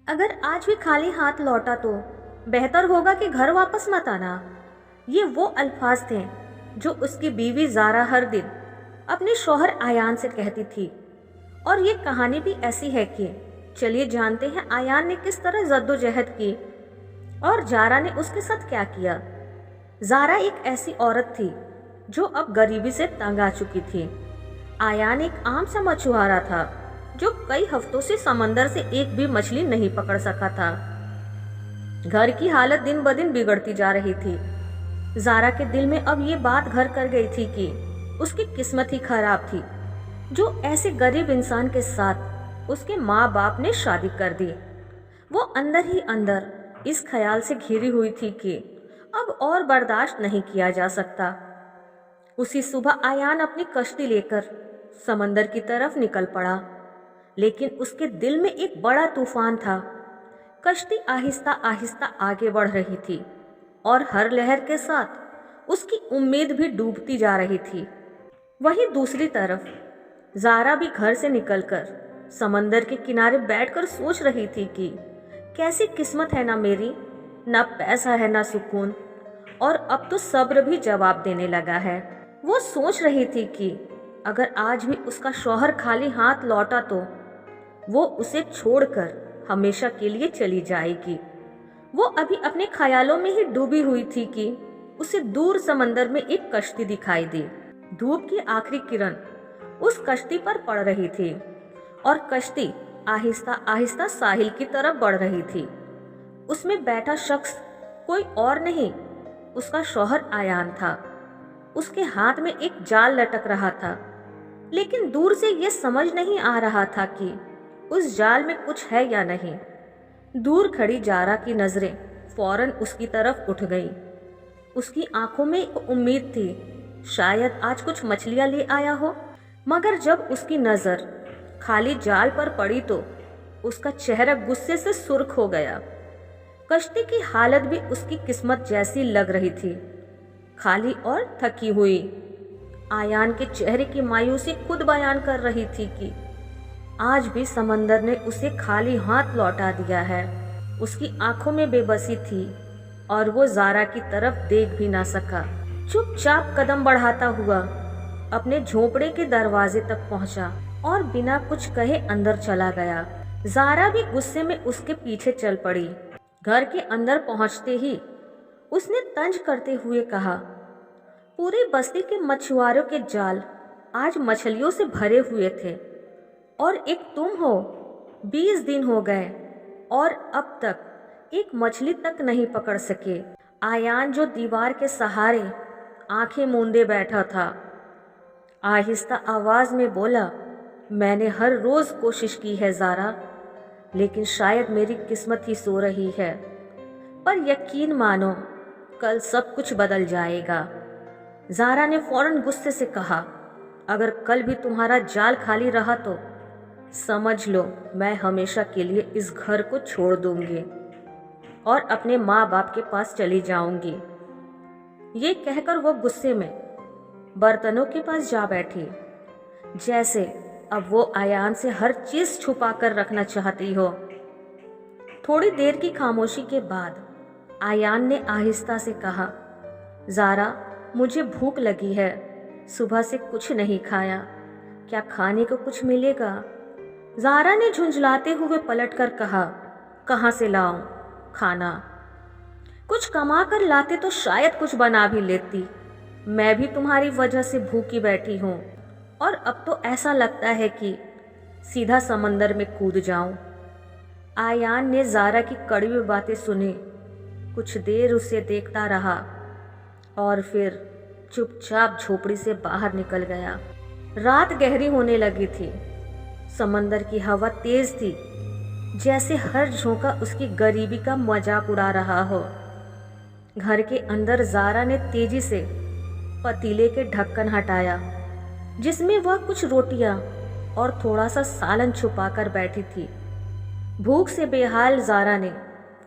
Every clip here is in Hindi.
अगर आज भी खाली हाथ लौटा तो बेहतर होगा कि घर वापस मत आना। ये वो अल्फाज थे जो उसकी बीवी ज़ारा हर दिन अपने शौहर आयान से कहती थी। और ये कहानी भी ऐसी है कि चलिए जानते हैं आयान ने किस तरह जद्दोजहद की और ज़ारा ने उसके साथ क्या किया। ज़ारा एक ऐसी औरत थी जो अब गरीबी से तंग आ चुकी थी। आयान एक आम सा मछुआरा था जो कई हफ्तों से समंदर से एक भी मछली नहीं पकड़ सका था। घर की हालत दिन ब दिन बिगड़ती जा रही थी। ज़ारा के दिल में अब ये बात घर कर गई थी कि उसकी किस्मत ही खराब थी जो ऐसे गरीब इंसान के साथ उसके माँ बाप ने शादी कर दी। वो अंदर ही अंदर इस ख्याल से घिरी हुई थी कि अब और बर्दाश्त नहीं किया जा सकता। उसी सुबह आयान अपनी कश्ती लेकर समंदर की तरफ निकल पड़ा, लेकिन उसके दिल में एक बड़ा तूफान था। कश्ती आहिस्ता आहिस्ता आगे बढ़ रही थी और हर लहर के साथ उसकी उम्मीद भी डूबती जा रही थी। वहीं दूसरी तरफ ज़ारा भी घर से निकलकर समंदर के किनारे बैठकर सोच रही थी कि कैसी किस्मत है ना मेरी, ना पैसा है ना सुकून, और अब तो सब्र भी जवाब देने लगा है। वो सोच रही थी कि अगर आज भी उसका शौहर खाली हाथ लौटा तो वो उसे छोड़कर हमेशा के लिए चली जाएगी। वो अभी अपने ख्यालों में ही डूबी हुई थी कि उसे दूर समंदर में एक कश्ती दिखाई दी। धूप की आखिरी किरण उस कश्ती पर पड़ रही थी और कश्ती आहिस्ता आहिस्ता साहिल की तरफ बढ़ रही थी। उसमें बैठा शख्स कोई और नहीं, उसका शौहर आयान था। उसके हाथ में एक जाल लटक रहा था, लेकिन दूर से यह समझ नहीं आ रहा था कि उस जाल में कुछ है या नहीं। दूर खड़ी ज़ारा की नजरें फौरन उसकी तरफ उठ गईं। उसकी आंखों में एक उम्मीद थी, शायद आज कुछ मछलियां ले आया हो। मगर जब उसकी नजर खाली जाल पर पड़ी तो उसका चेहरा गुस्से से सुर्ख हो गया। कश्ती की हालत भी उसकी किस्मत जैसी लग रही थी, खाली और थकी हुई। आयान के चेहरे की मायूसी खुद बयान कर रही थी कि आज भी समंदर ने उसे खाली हाथ लौटा दिया है। उसकी आंखों में बेबसी थी और वो ज़ारा की तरफ देख भी ना सका। चुपचाप कदम बढ़ाता हुआ अपने झोंपड़े के दरवाजे तक पहुंचा और बिना कुछ कहे अंदर चला गया। ज़ारा भी गुस्से में उसके पीछे चल पड़ी। घर के अंदर पहुंचते ही उसने तंज करते हुए कहा, पूरी बस्ती के मछुआरों के जाल आज मछलियों से भरे हुए थे और एक तुम हो। 20 दिन हो गए और अब तक एक मछली तक नहीं पकड़ सके। आयान जो दीवार के सहारे आंखें मूंदे बैठा था, आहिस्ता आवाज में बोला, मैंने हर रोज कोशिश की है ज़ारा, लेकिन शायद मेरी किस्मत ही सो रही है। पर यकीन मानो, कल सब कुछ बदल जाएगा। ज़ारा ने फौरन गुस्से से कहा, अगर कल भी तुम्हारा जाल खाली रहा तो समझ लो मैं हमेशा के लिए इस घर को छोड़ दूंगी और अपने माँ बाप के पास चली जाऊंगी। ये कहकर वो गुस्से में बर्तनों के पास जा बैठी, जैसे अब वो आयान से हर चीज छुपा कर रखना चाहती हो। थोड़ी देर की खामोशी के बाद आयान ने आहिस्ता से कहा, ज़ारा मुझे भूख लगी है, सुबह से कुछ नहीं खाया, क्या खाने को कुछ मिलेगा? ज़ारा ने झुंझलाते हुए पलटकर कहा, कहाँ से लाऊं खाना? कुछ कमा कर लाते तो शायद कुछ बना भी लेती। मैं भी तुम्हारी वजह से भूखी बैठी हूँ और अब तो ऐसा लगता है कि सीधा समंदर में कूद जाऊं। आयान ने ज़ारा की कड़वी बातें सुनी, कुछ देर उसे देखता रहा और फिर चुपचाप झोपड़ी से बाहर निकल गया। रात गहरी होने लगी थी। समंदर की हवा तेज थी, जैसे हर झोंका उसकी गरीबी का मजाक उड़ा रहा हो। घर के अंदर ज़ारा ने तेजी से पतीले के ढक्कन हटाया, जिसमें वह कुछ रोटियां और थोड़ा सा सालन छुपा कर बैठी थी। भूख से बेहाल ज़ारा ने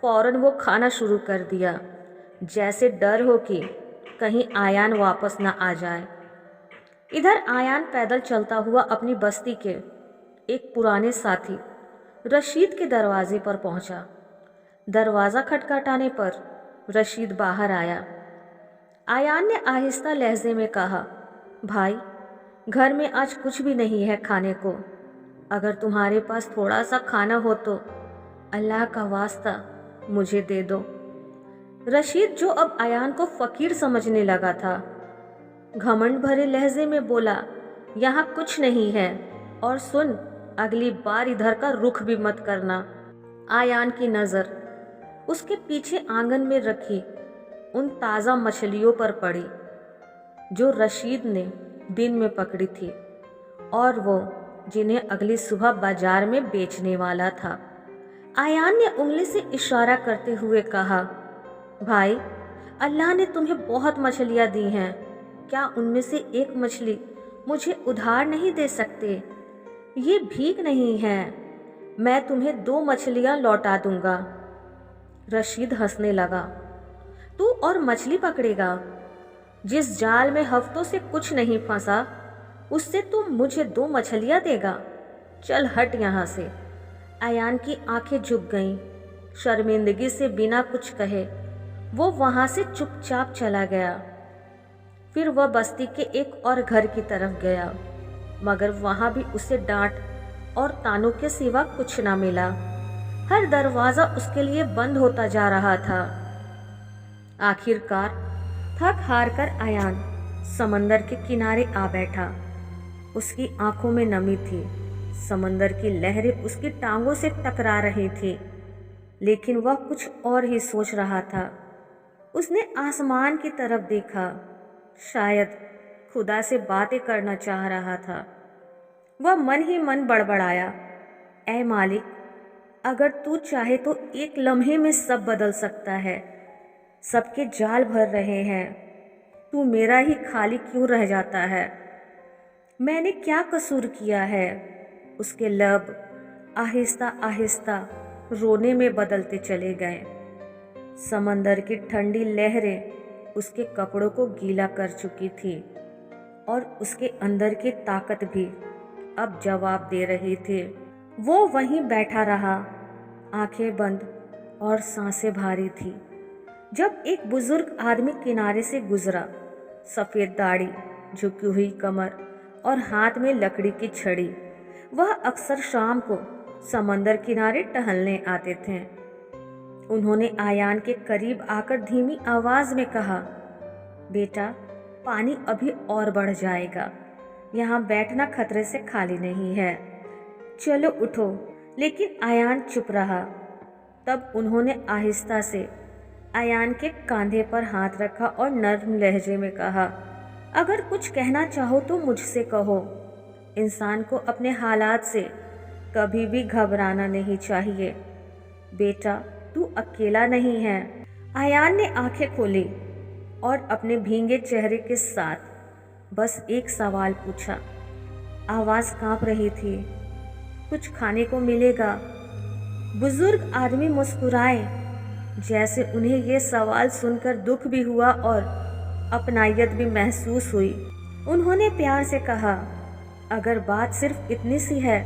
फौरन वो खाना शुरू कर दिया, जैसे डर हो कि कहीं आयान वापस ना आ जाए। इधर आयान पैदल चलता हुआ अपनी बस्ती के एक पुराने साथी रशीद के दरवाजे पर पहुंचा। दरवाज़ा खटखटाने पर रशीद बाहर आया। आयान ने आहिस्ता लहजे में कहा, भाई, घर में आज कुछ भी नहीं है खाने को। अगर तुम्हारे पास थोड़ा सा खाना हो तो अल्लाह का वास्ता मुझे दे दो। रशीद, जो अब आयान को फकीर समझने लगा था, घमंड भरे लहजे में बोला, यहाँ कुछ नहीं है, और सुन, अगली बार इधर का रुख भी मत करना। आयान की नज़र उसके पीछे आंगन में रखी उन ताज़ा मछलियों पर पड़ी जो रशीद ने दिन में पकड़ी थी, और वो जिन्हें अगली सुबह बाजार में बेचने वाला था। आयान ने उंगली से इशारा करते हुए कहा, भाई, अल्लाह ने तुम्हें बहुत मछलियाँ दी हैं, क्या उनमें से एक मछली मुझे उधार नहीं दे सकते? ये भीख नहीं है, मैं तुम्हें 2 मछलियाँ लौटा दूंगा। रशीद हंसने लगा, तू और मछली पकड़ेगा? जिस जाल में हफ्तों से कुछ नहीं फंसा, उससे तू मुझे 2 मछलियाँ देगा? चल हट यहाँ से। आयान की आंखें झुक गईं। शर्मिंदगी से बिना कुछ कहे वो वहाँ से चुपचाप चला गया। फिर वह बस्ती के एक और घर की तरफ गया, मगर वहाँ भी उसे डांट और तानों के सिवा कुछ ना मिला। हर दरवाज़ा उसके लिए बंद होता जा रहा था। आखिरकार थक हार कर आयान समंदर के किनारे आ बैठा। उसकी आंखों में नमी थी। समंदर की लहरें उसकी टांगों से टकरा रही थी, लेकिन वह कुछ और ही सोच रहा था। उसने आसमान की तरफ देखा, शायद खुदा से बातें करना चाह रहा था। वह मन ही मन बड़बड़ाया, ऐ मालिक, अगर तू चाहे तो एक लम्हे में सब बदल सकता है। सबके जाल भर रहे हैं, तू मेरा ही खाली क्यों रह जाता है? मैंने क्या कसूर किया है? उसके लब आहिस्ता आहिस्ता रोने में बदलते चले गए। समंदर की ठंडी लहरें उसके कपड़ों को गीला कर चुकी थी, और उसके अंदर की ताकत भी अब जवाब दे रही थी। वो वहीं बैठा रहा, आंखें बंद और सांसें भारी थी, जब एक बुजुर्ग आदमी किनारे से गुजरा। सफ़ेद दाढ़ी, झुकी हुई कमर और हाथ में लकड़ी की छड़ी। वह अक्सर शाम को समंदर किनारे टहलने आते थे। उन्होंने आयान के करीब आकर धीमी आवाज़ में कहा, बेटा, पानी अभी और बढ़ जाएगा, यहाँ बैठना खतरे से खाली नहीं है, चलो उठो। लेकिन आयान चुप रहा। तब उन्होंने आहिस्ता से आयान के कंधे पर हाथ रखा और नर्म लहजे में कहा, अगर कुछ कहना चाहो तो मुझसे कहो। इंसान को अपने हालात से कभी भी घबराना नहीं चाहिए। बेटा, तू अकेला नहीं है। आयान ने आंखें खोली और अपने भीगे चेहरे के साथ बस एक सवाल पूछा। आवाज़ कांप रही थी, कुछ खाने को मिलेगा? बुजुर्ग आदमी मुस्कुराए, जैसे उन्हें यह सवाल सुनकर दुख भी हुआ और अपनायत भी महसूस हुई। उन्होंने प्यार से कहा, अगर बात सिर्फ इतनी सी है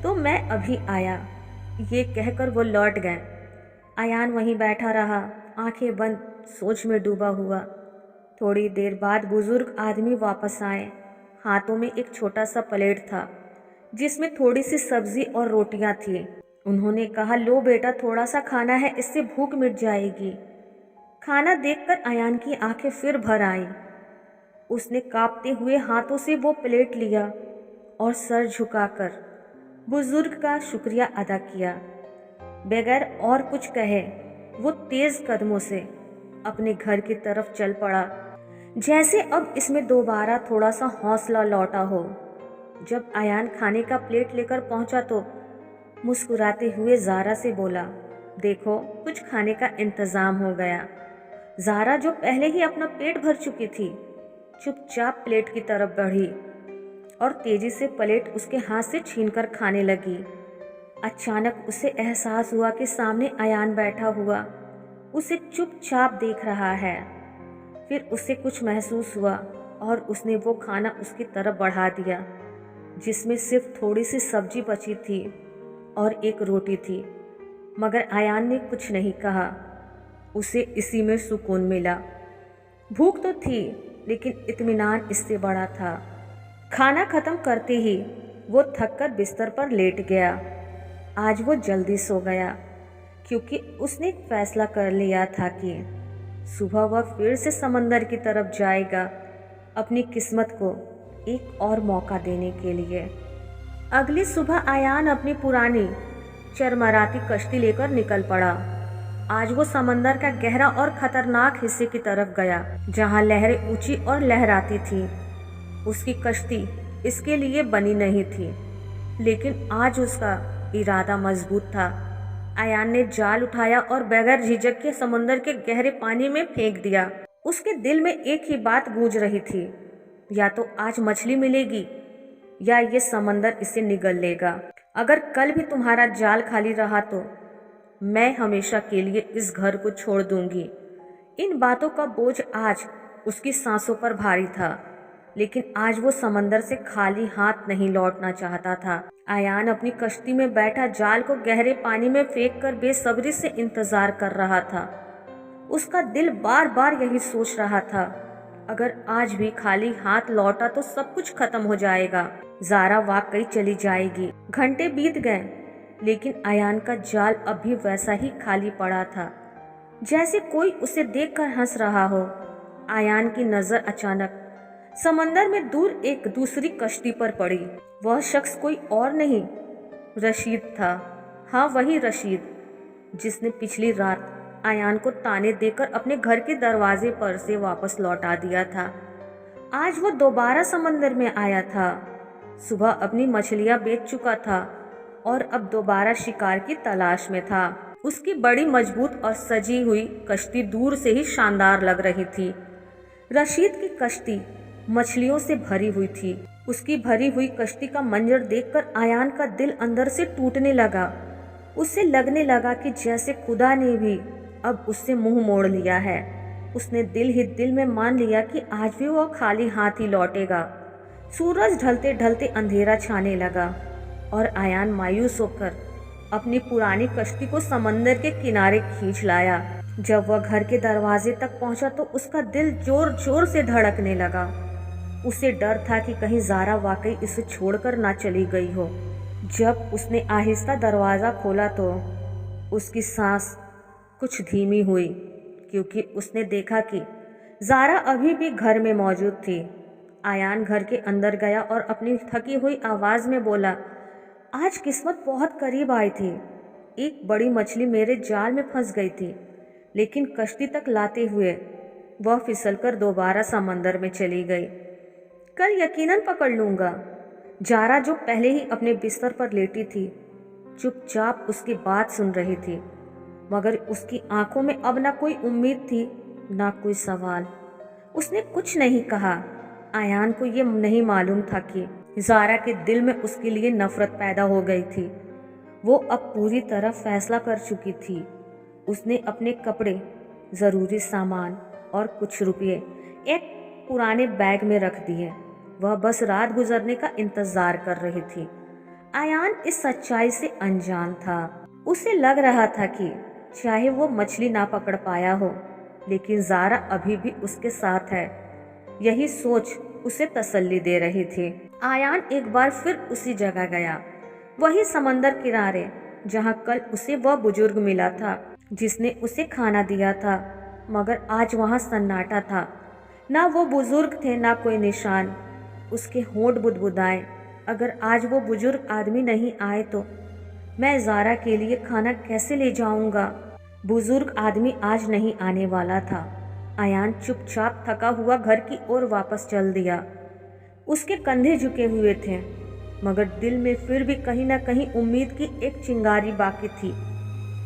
तो मैं अभी आया। ये कहकर वो लौट गए। आयान वहीं बैठा रहा, आंखें बंद, सोच में डूबा हुआ। थोड़ी देर बाद बुजुर्ग आदमी वापस आए। हाथों में एक छोटा सा प्लेट था जिसमें थोड़ी सी सब्जी और रोटियां थी। उन्होंने कहा, लो बेटा, थोड़ा सा खाना है, इससे भूख मिट जाएगी। खाना देखकर आयान की आंखें फिर भर आईं। उसने कांपते हुए हाथों से वो प्लेट लिया और सर झुकाकर बुजुर्ग का शुक्रिया अदा किया। बगैर और कुछ कहे वो तेज कदमों से अपने घर की तरफ चल पड़ा, जैसे अब इसमें दोबारा थोड़ा सा हौसला लौटा हो। जब आयान खाने का प्लेट लेकर पहुंचा तो मुस्कुराते हुए ज़ारा से बोला, देखो, कुछ खाने का इंतज़ाम हो गया। ज़ारा, जो पहले ही अपना पेट भर चुकी थी, चुपचाप प्लेट की तरफ बढ़ी और तेजी से प्लेट उसके हाथ से छीनकर खाने लगी। अचानक उसे एहसास हुआ कि सामने आयान बैठा हुआ उसे चुपचाप देख रहा है। फिर उसे कुछ महसूस हुआ और उसने वो खाना उसकी तरफ बढ़ा दिया जिसमें सिर्फ थोड़ी सी सब्जी बची थी। और एक रोटी थी, मगर आयान ने कुछ नहीं कहा। उसे इसी में सुकून मिला। भूख तो थी, लेकिन इत्मीनान इससे बड़ा था। खाना खत्म करते ही वो थककर बिस्तर पर लेट गया। आज वो जल्दी सो गया, क्योंकि उसने एक फैसला कर लिया था कि सुबह वह फिर से समंदर की तरफ जाएगा, अपनी किस्मत को एक और मौका देने के लिए। अगली सुबह आयान अपनी पुरानी चरमराती कश्ती लेकर निकल पड़ा। आज वो समंदर का गहरा और खतरनाक हिस्से की तरफ गया, जहां लहरें ऊंची और लहराती थी। उसकी कश्ती इसके लिए बनी नहीं थी, लेकिन आज उसका इरादा मजबूत था। आयान ने जाल उठाया और बगैर झिझक के समुंदर के गहरे पानी में फेंक दिया। उसके दिल में एक ही बात गूंज रही थी, या तो आज मछली मिलेगी या ये समंदर इसे निगल लेगा। अगर कल भी तुम्हारा जाल खाली रहा तो मैं हमेशा के लिए इस घर को छोड़ दूंगी। इन बातों का बोझ आज उसकी सांसों पर भारी था, लेकिन आज वो समंदर से खाली हाथ नहीं लौटना चाहता था। आयान अपनी कश्ती में बैठा जाल को गहरे पानी में फेंक कर बेसब्री से इंतजार कर रहा था। उसका दिल बार बार यही सोच रहा था, अगर आज भी खाली हाथ लौटा तो सब कुछ खत्म हो जाएगा, ज़ारा वाकई चली जाएगी। घंटे बीत गए, लेकिन आयान का जाल अब भी वैसा ही खाली पड़ा था, जैसे कोई उसे देखकर हंस रहा हो। आयान की नजर अचानक समंदर में दूर एक दूसरी कश्ती पर पड़ी। वह शख्स कोई और नहीं, रशीद था। हाँ, वही रशीद, जिसने पिछली रात आयान को ताने देकर अपने घर के दरवाजे पर से वापस लौटा दिया था। आज वो दोबारा समंदर में आया था। सुबह अपनी मछलियां बेच चुका था और अब दोबारा शिकार की तलाश में था। उसकी बड़ी मजबूत और सजी हुई कश्ती दूर से ही शानदार लग रही थी। रशीद की कश्ती मछलियों से भरी हुई थी। उसकी भरी हुई कश्ती का मंजर देखकर आयान का दिल अंदर से टूटने लगा। उसे लगने लगा कि जैसे खुदा ने भी अब उससे मुंह मोड़ लिया है। उसने दिल ही दिल में मान लिया कि आज भी वो खाली हाथ ही लौटेगा। सूरज ढलते ढलते अंधेरा छाने लगा और आयान मायूस होकर अपनी पुरानी कश्ती को समंदर के किनारे खींच लाया। जब वह घर के दरवाजे तक पहुंचा तो उसका दिल जोर जोर से धड़कने लगा। उसे डर था कि कहीं ज़ारा वाकई इसे छोड़कर ना चली गई हो। जब उसने आहिस्ता दरवाज़ा खोला तो उसकी सांस कुछ धीमी हुई, क्योंकि उसने देखा कि ज़ारा अभी भी घर में मौजूद थी। आयान घर के अंदर गया और अपनी थकी हुई आवाज़ में बोला, आज किस्मत बहुत करीब आई थी। एक बड़ी मछली मेरे जाल में फंस गई थी, लेकिन कश्ती तक लाते हुए वह फिसलकर दोबारा समंदर में चली गई। कल यकीनन पकड़ लूँगा। ज़ारा, जो पहले ही अपने बिस्तर पर लेटी थी, चुपचाप उसकी बात सुन रही थी, मगर उसकी आंखों में अब ना कोई उम्मीद थी, ना कोई सवाल। उसने कुछ नहीं कहा। आयान को ये नहीं मालूम था कि ज़ारा के दिल में उसके लिए नफरत पैदा हो गई थी। वो अब पूरी तरह फैसला कर चुकी थी। उसने अपने कपड़े, ज़रूरी सामान और कुछ रुपये एक पुराने बैग में रख दिए। वह बस रात गुजरने का इंतजार कर रही थी। आयान इस सच्चाई से अनजान था। उसे लग रहा था कि चाहे वो मछली ना पकड़ पाया हो, लेकिन ज़ारा अभी भी उसके साथ है। यही सोच उसे तसल्ली दे रही थी। आयान एक बार फिर उसी जगह गया, वही समंदर किनारे, जहां कल उसे वह बुजुर्ग मिला था जिसने उसे खाना दिया था। मगर आज वहां सन्नाटा था। ना वो बुजुर्ग थे, ना कोई निशान। उसके होंठ बुदबुदाए। अगर आज वो बुजुर्ग आदमी नहीं आए तो मैं ज़ारा के लिए खाना कैसे ले जाऊंगा? बुजुर्ग आदमी आज नहीं आने वाला था। आयान चुपचाप थका हुआ घर की ओर वापस चल दिया। उसके कंधे झुके हुए थे, मगर दिल में फिर भी कहीं ना कहीं उम्मीद की एक चिंगारी बाकी थी।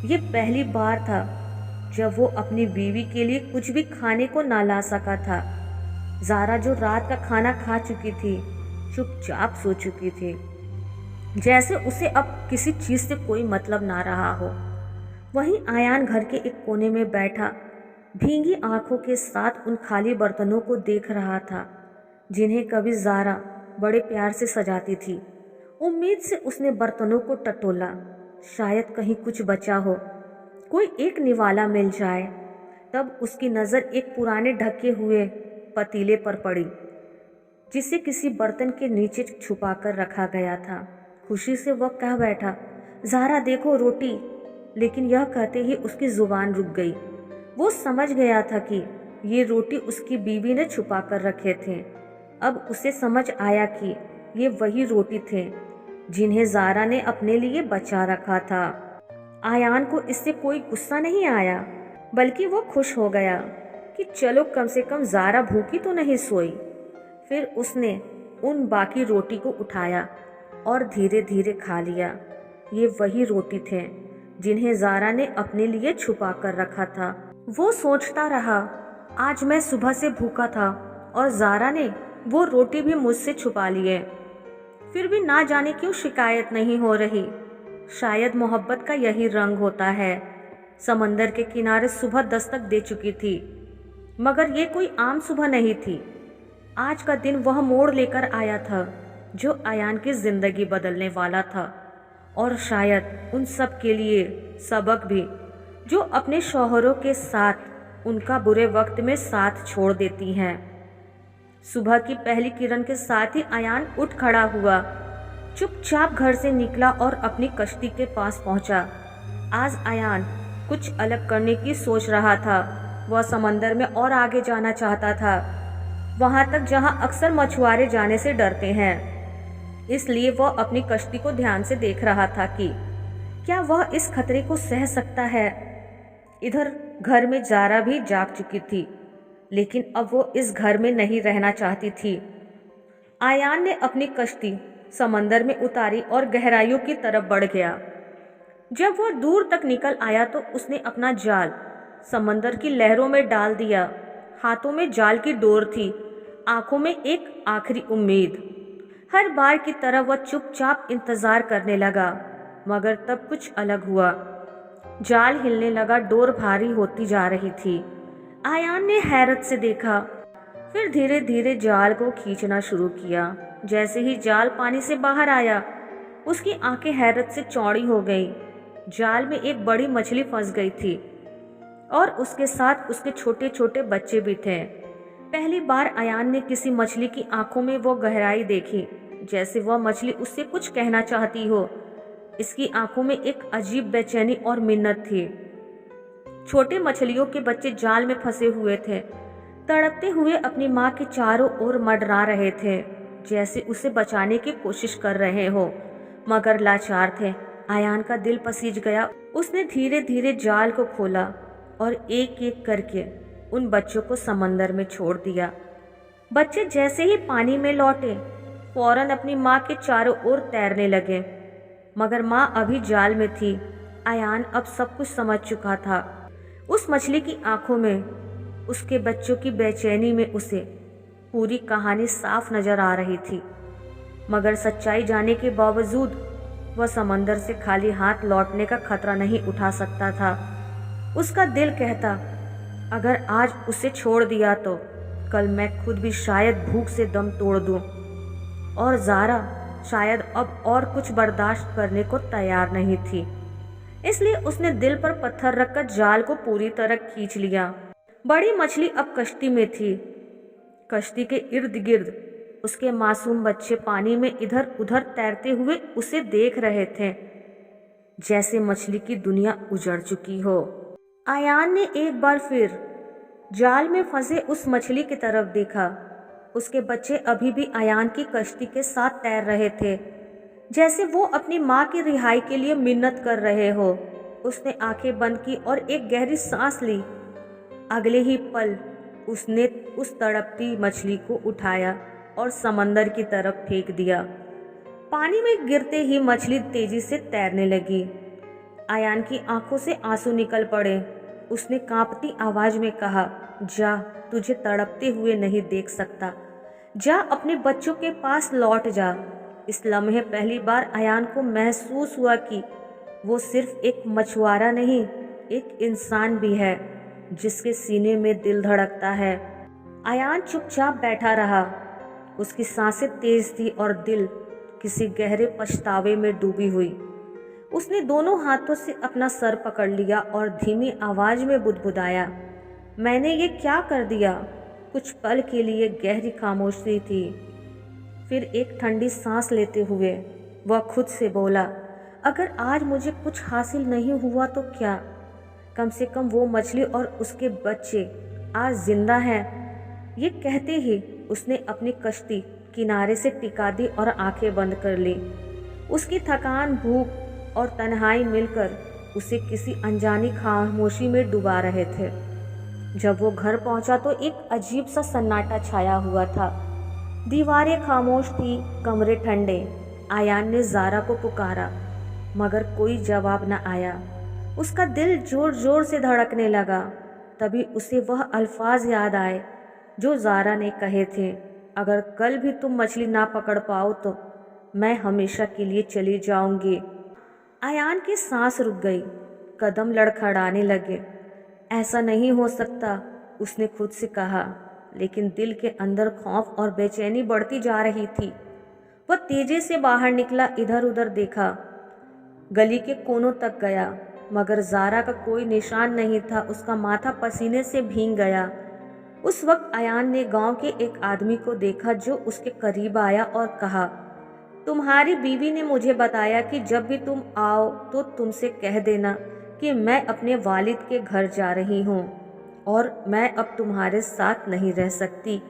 ये पहली बार था जब वो अपनी बीवी के लिए कुछ भी खाने को ना ला सका था। ज़ारा, जो रात का खाना खा चुकी थी, चुपचाप सो चुकी थी, जैसे उसे अब किसी चीज़ से कोई मतलब ना रहा हो। वहीं आयान घर के एक कोने में बैठा भींगी आंखों के साथ उन खाली बर्तनों को देख रहा था जिन्हें कभी ज़ारा बड़े प्यार से सजाती थी। उम्मीद से उसने बर्तनों को टटोला, शायद कहीं कुछ बचा हो, कोई एक निवाला मिल जाए। तब उसकी नज़र एक पुराने ढके हुए पतीले पर पड़ी, जिसे किसी बर्तन के नीचे छुपा कर रखा गया था। खुशी से वह कह बैठा, ज़ारा देखो रोटी। लेकिन यह कहते ही उसकी ज़ुबान रुक गई। वो समझ गया था कि ये रोटी उसकी बीवी ने छुपा कर रखे थे। अब उसे समझ आया कि ये वही रोटी थे जिन्हें ज़ारा ने अपने लिए बचा रखा था। आयान को इससे कोई गुस्सा नहीं आया, बल्कि वो खुश हो गया कि चलो कम से कम ज़ारा भूखी तो नहीं सोई। फिर उसने उन बाकी रोटी को उठाया और धीरे धीरे खा लिया। ये वही रोटी थे जिन्हें ज़ारा ने अपने लिए छुपा कर रखा था। वो सोचता रहा, आज मैं सुबह से भूखा था और ज़ारा ने वो रोटी भी मुझसे छुपा लिए। फिर भी ना जाने क्यों शिकायत नहीं हो रही। शायद मोहब्बत का यही रंग होता है। समंदर के किनारे सुबह दस्तक दे चुकी थी, मगर ये कोई आम सुबह नहीं थी। आज का दिन वह मोड़ लेकर आया था जो आयान की जिंदगी बदलने वाला था, और शायद उन सब के लिए सबक भी, जो अपने शौहरों के साथ उनका बुरे वक्त में साथ छोड़ देती हैं। सुबह की पहली किरण के साथ ही आयान उठ खड़ा हुआ, चुपचाप घर से निकला और अपनी कश्ती के पास पहुंचा। आज आयान कुछ अलग करने की सोच रहा था। वह समंदर में और आगे जाना चाहता था, वहां तक जहां अक्सर मछुआरे जाने से डरते हैं। इसलिए वह अपनी कश्ती को ध्यान से देख रहा था कि क्या वह इस खतरे को सह सकता है। इधर घर में ज़ारा भी जाग चुकी थी, लेकिन अब वो इस घर में नहीं रहना चाहती थी। आयान ने अपनी कश्ती समंदर में उतारी और गहराइयों की तरफ बढ़ गया। जब वह दूर तक निकल आया तो उसने अपना जाल समंदर की लहरों में डाल दिया। हाथों में जाल की डोर थी, आंखों में एक आखिरी उम्मीद। हर बार की तरह वह चुपचाप इंतजार करने लगा, मगर तब कुछ अलग हुआ। जाल हिलने लगा, डोर भारी होती जा रही थी। आयान ने हैरत से देखा, फिर धीरे धीरे जाल को खींचना शुरू किया। जैसे ही जाल पानी से बाहर आया, उसकी आंखें हैरत से चौड़ी हो गईं। जाल में एक बड़ी मछली फंस गई थी और उसके साथ उसके छोटे छोटे बच्चे भी थे। पहली बार आयान ने किसी मछली की आंखों में वो गहराई देखी, जैसे वह मछली उससे कुछ कहना चाहती हो। इसकी आंखों में एक अजीब बेचैनी और मिन्नत थी। छोटे मछलियों के बच्चे जाल में फंसे हुए थे, तड़पते हुए अपनी माँ के चारों ओर मंडरा रहे थे, जैसे उसे बचाने की कोशिश कर रहे हो, मगर लाचार थे। आयान का दिल पसीज गया। उसने धीरे धीरे जाल को खोला और एक एक करके उन बच्चों को समंदर में छोड़ दिया। बच्चे जैसे ही पानी में लौटे, फौरन अपनी माँ के चारों ओर तैरने लगे, मगर माँ अभी जाल में थी। आयान अब सब कुछ समझ चुका था। उस मछली की आंखों में, उसके बच्चों की बेचैनी में उसे पूरी कहानी साफ नजर आ रही थी। मगर सच्चाई जाने के बावजूद वह समंदर से खाली हाथ लौटने का खतरा नहीं उठा सकता था। उसका दिल कहता, अगर आज उसे छोड़ दिया तो कल मैं खुद भी शायद भूख से दम तोड़ दूं, और ज़ारा शायद अब और कुछ बर्दाश्त करने को तैयार नहीं थी। इसलिए उसने दिल पर पत्थर रखकर जाल को पूरी तरह खींच लिया। बड़ी मछली अब कश्ती में थी। कश्ती के इर्द गिर्द उसके मासूम बच्चे पानी में इधर उधर तैरते हुए उसे देख रहे थे, जैसे मछली की दुनिया उजड़ चुकी हो। आयान ने एक बार फिर जाल में फंसे उस मछली की तरफ देखा। उसके बच्चे अभी भी आयान की कश्ती के साथ तैर रहे थे, जैसे वो अपनी माँ की रिहाई के लिए मिन्नत कर रहे हो। उसने आंखें बंद की और एक गहरी सांस ली। अगले ही पल उसने उस तड़पती मछली को उठाया और समंदर की तरफ फेंक दिया। पानी में गिरते ही मछली तेजी से तैरने लगी। आयान की आंखों से आंसू निकल पड़े। उसने कांपती आवाज में कहा, जा, तुझे तड़पते हुए नहीं देख सकता। जा, अपने बच्चों के पास लौट जा। इस लम्हे पहली बार आयान को महसूस हुआ कि वो सिर्फ एक मछुआरा नहीं, एक इंसान भी है जिसके सीने में दिल धड़कता है। आयान चुपचाप बैठा रहा। उसकी सांसें तेज थी और दिल किसी गहरे पछतावे में डूबी हुई। उसने दोनों हाथों से अपना सर पकड़ लिया और धीमी आवाज में बुदबुदाया, मैंने ये क्या कर दिया। कुछ पल के लिए गहरी खामोशी थी। फिर एक ठंडी सांस लेते हुए वह खुद से बोला, अगर आज मुझे कुछ हासिल नहीं हुआ तो क्या, कम से कम वो मछली और उसके बच्चे आज जिंदा हैं। ये कहते ही उसने अपनी कश्ती किनारे से टिका दी और आंखें बंद कर ली। उसकी थकान, भूख और तन्हाई मिलकर उसे किसी अनजानी खामोशी में डुबा रहे थे। जब वो घर पहुंचा तो एक अजीब सा सन्नाटा छाया हुआ था। दीवारें खामोश थी, कमरे ठंडे। आयान ने ज़ारा को पुकारा मगर कोई जवाब न आया। उसका दिल जोर जोर से धड़कने लगा। तभी उसे वह अल्फाज याद आए जो ज़ारा ने कहे थे, अगर कल भी तुम मछली ना पकड़ पाओ तो मैं हमेशा के लिए चली जाऊंगी। आयान की सांस रुक गई, कदम लड़खड़ाने लगे। ऐसा नहीं हो सकता, उसने खुद से कहा, लेकिन दिल के अंदर खौफ और बेचैनी बढ़ती जा रही थी। वह तेजी से बाहर निकला, इधर उधर देखा, गली के कोनों तक गया, मगर ज़ारा का कोई निशान नहीं था। उसका माथा पसीने से भीग गया। उस वक्त आयान ने गांव के एक आदमी को देखा जो उसके करीब आया और कहा, तुम्हारी बीवी ने मुझे बताया कि जब भी तुम आओ तो तुमसे कह देना कि मैं अपने वालिद के घर जा रही हूँ और मैं अब तुम्हारे साथ नहीं रह सकती।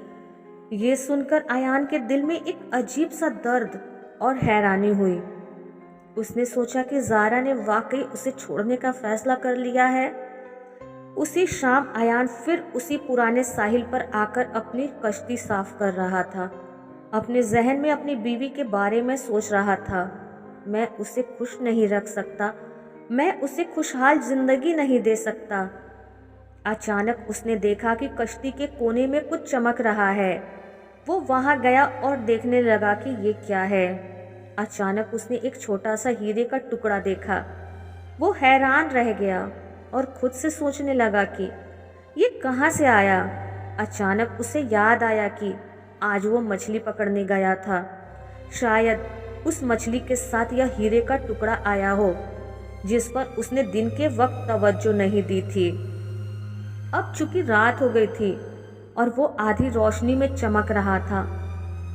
ये सुनकर आयान के दिल में एक अजीब सा दर्द और हैरानी हुई। उसने सोचा कि ज़ारा ने वाकई उसे छोड़ने का फैसला कर लिया है। उसी शाम आयान फिर उसी पुराने साहिल पर आकर अपनी कश्ती साफ कर रहा था। अपने जहन में अपनी बीवी के बारे में सोच रहा था, मैं उसे खुश नहीं रख सकता, मैं उसे खुशहाल जिंदगी नहीं दे सकता। अचानक उसने देखा कि कश्ती के कोने में कुछ चमक रहा है। वो वहां गया और देखने लगा कि ये क्या है। अचानक उसने एक छोटा सा हीरे का टुकड़ा देखा। वो हैरान रह गया और खुद से सोचने लगा कि ये कहाँ से आया। अचानक उसे याद आया कि आज वो मछली पकड़ने गया था। शायद उस मछली के साथ यह हीरे का टुकड़ा आया हो जिस पर उसने दिन के वक्त तवज्जो नहीं दी थी। अब चूंकि रात हो गई थी और वो आधी रोशनी में चमक रहा था,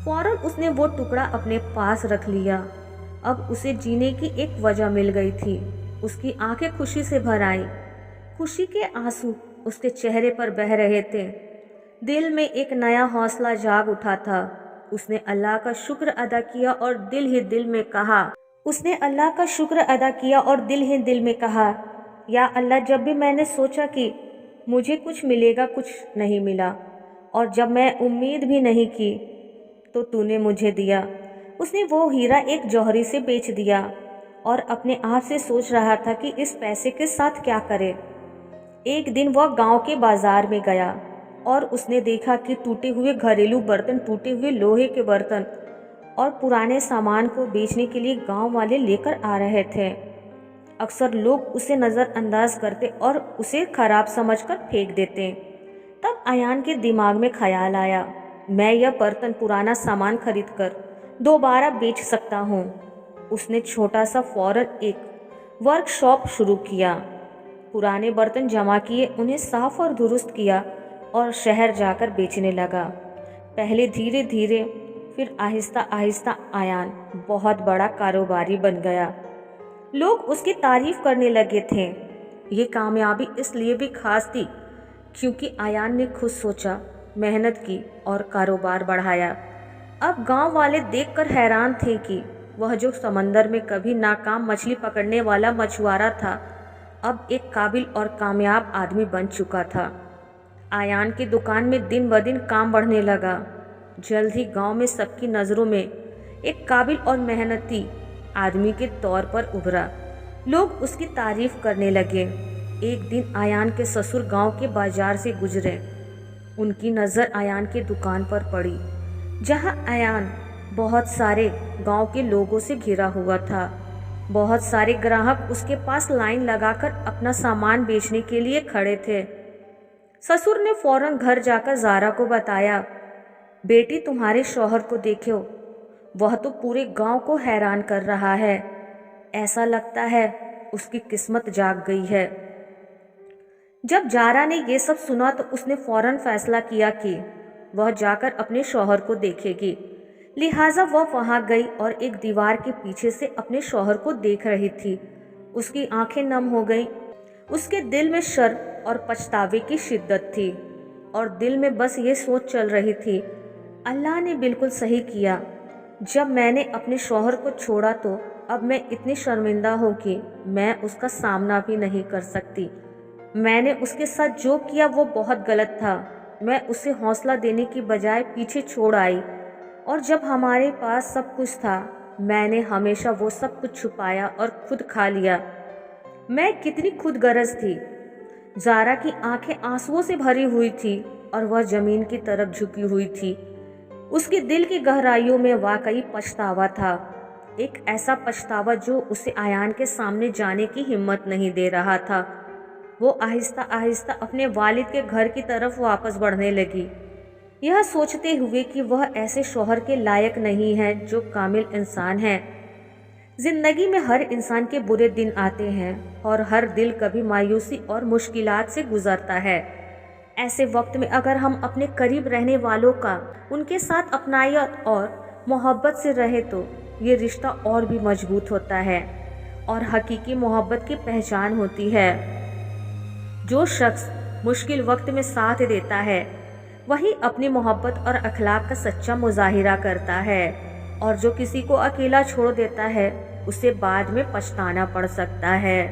फौरन उसने वो टुकड़ा अपने पास रख लिया। अब उसे जीने की एक वजह मिल गई थी। उसकी आंखें खुशी से भर आई। खुशी के आंसू उसके चेहरे पर बह रहे थे। दिल में एक नया हौसला जाग उठा था। उसने अल्लाह का शुक्र अदा किया और दिल ही दिल में कहा, या अल्लाह, जब भी मैंने सोचा कि मुझे कुछ मिलेगा, कुछ नहीं मिला, और जब मैं उम्मीद भी नहीं की तो तूने मुझे दिया। उसने वो हीरा एक जौहरी से बेच दिया और अपने आप से सोच रहा था कि इस पैसे के साथ क्या करे। एक दिन वह गांव के बाजार में गया और उसने देखा कि टूटे हुए घरेलू बर्तन, टूटे हुए लोहे के बर्तन और पुराने सामान को बेचने के लिए गांव वाले लेकर आ रहे थे। अक्सर लोग उसे नज़रअंदाज करते और उसे खराब समझकर फेंक देते। तब आयान के दिमाग में ख्याल आया, मैं यह बर्तन, पुराना सामान खरीद कर दोबारा बेच सकता हूँ। उसने छोटा सा फौरन एक वर्कशॉप शुरू किया। पुराने बर्तन जमा किए, उन्हें साफ और दुरुस्त किया और शहर जाकर बेचने लगा। पहले धीरे धीरे, फिर आहिस्ता आहिस्ता आयान बहुत बड़ा कारोबारी बन गया। लोग उसकी तारीफ करने लगे थे। ये कामयाबी इसलिए भी खास थी क्योंकि आयान ने खुद सोचा, मेहनत की और कारोबार बढ़ाया। अब गांव वाले देखकर हैरान थे कि वह जो समंदर में कभी नाकाम मछली पकड़ने वाला मछुआरा था, अब एक काबिल और कामयाब आदमी बन चुका था। आयान की दुकान में दिन ब दिन काम बढ़ने लगा। जल्द ही गांव में सबकी नज़रों में एक काबिल और मेहनती आदमी के तौर पर उभरा। लोग उसकी तारीफ करने लगे। एक दिन आयान के ससुर गांव के बाजार से गुजरे। उनकी नज़र आयान की दुकान पर पड़ी, जहां आयान बहुत सारे गांव के लोगों से घिरा हुआ था। बहुत सारे ग्राहक उसके पास लाइन लगाकर अपना सामान बेचने के लिए खड़े थे। ससुर ने फौरन घर जाकर ज़ारा को बताया, बेटी, तुम्हारे शौहर को देखो, वह तो पूरे गांव को हैरान कर रहा है। ऐसा लगता है उसकी किस्मत जाग गई है। जब जारा ने ये सब सुना तो उसने फौरन फैसला किया कि वह जाकर अपने शौहर को देखेगी। लिहाजा वह वहां गई और एक दीवार के पीछे से अपने शौहर को देख रही थी। उसकी आंखें नम हो गईं। उसके दिल में शर्म और पछतावे की शिद्दत थी और दिल में बस ये सोच चल रही थी, अल्लाह ने बिल्कुल सही किया। जब मैंने अपने शौहर को छोड़ा तो अब मैं इतनी शर्मिंदा हूँ कि मैं उसका सामना भी नहीं कर सकती। मैंने उसके साथ जो किया वो बहुत गलत था। मैं उसे हौसला देने की बजाय पीछे छोड़ आई और जब हमारे पास सब कुछ था मैंने हमेशा वो सब कुछ छुपाया और खुद खा लिया। मैं कितनी खुदगर्ज थी। जारा की आंखें आंसुओं से भरी हुई थी और वह जमीन की तरफ झुकी हुई थी। उसके दिल की गहराइयों में वाकई पछतावा था, एक ऐसा पछतावा जो उसे आयान के सामने जाने की हिम्मत नहीं दे रहा था। वो आहिस्ता आहिस्ता अपने वालिद के घर की तरफ वापस बढ़ने लगी, यह सोचते हुए कि वह ऐसे शौहर के लायक नहीं है जो कामिल इंसान है। जिंदगी में हर इंसान के बुरे दिन आते हैं और हर दिल कभी मायूसी और मुश्किलात से गुजरता है। ऐसे वक्त में अगर हम अपने करीब रहने वालों का उनके साथ अपनायत और मोहब्बत से रहे तो ये रिश्ता और भी मजबूत होता है और हकीकी मोहब्बत की पहचान होती है। जो शख्स मुश्किल वक्त में साथ देता है वही अपनी मोहब्बत और अखलाक का सच्चा मुजाहिरा करता है और जो किसी को अकेला छोड़ देता है उसे बाद में पछताना पड़ सकता है।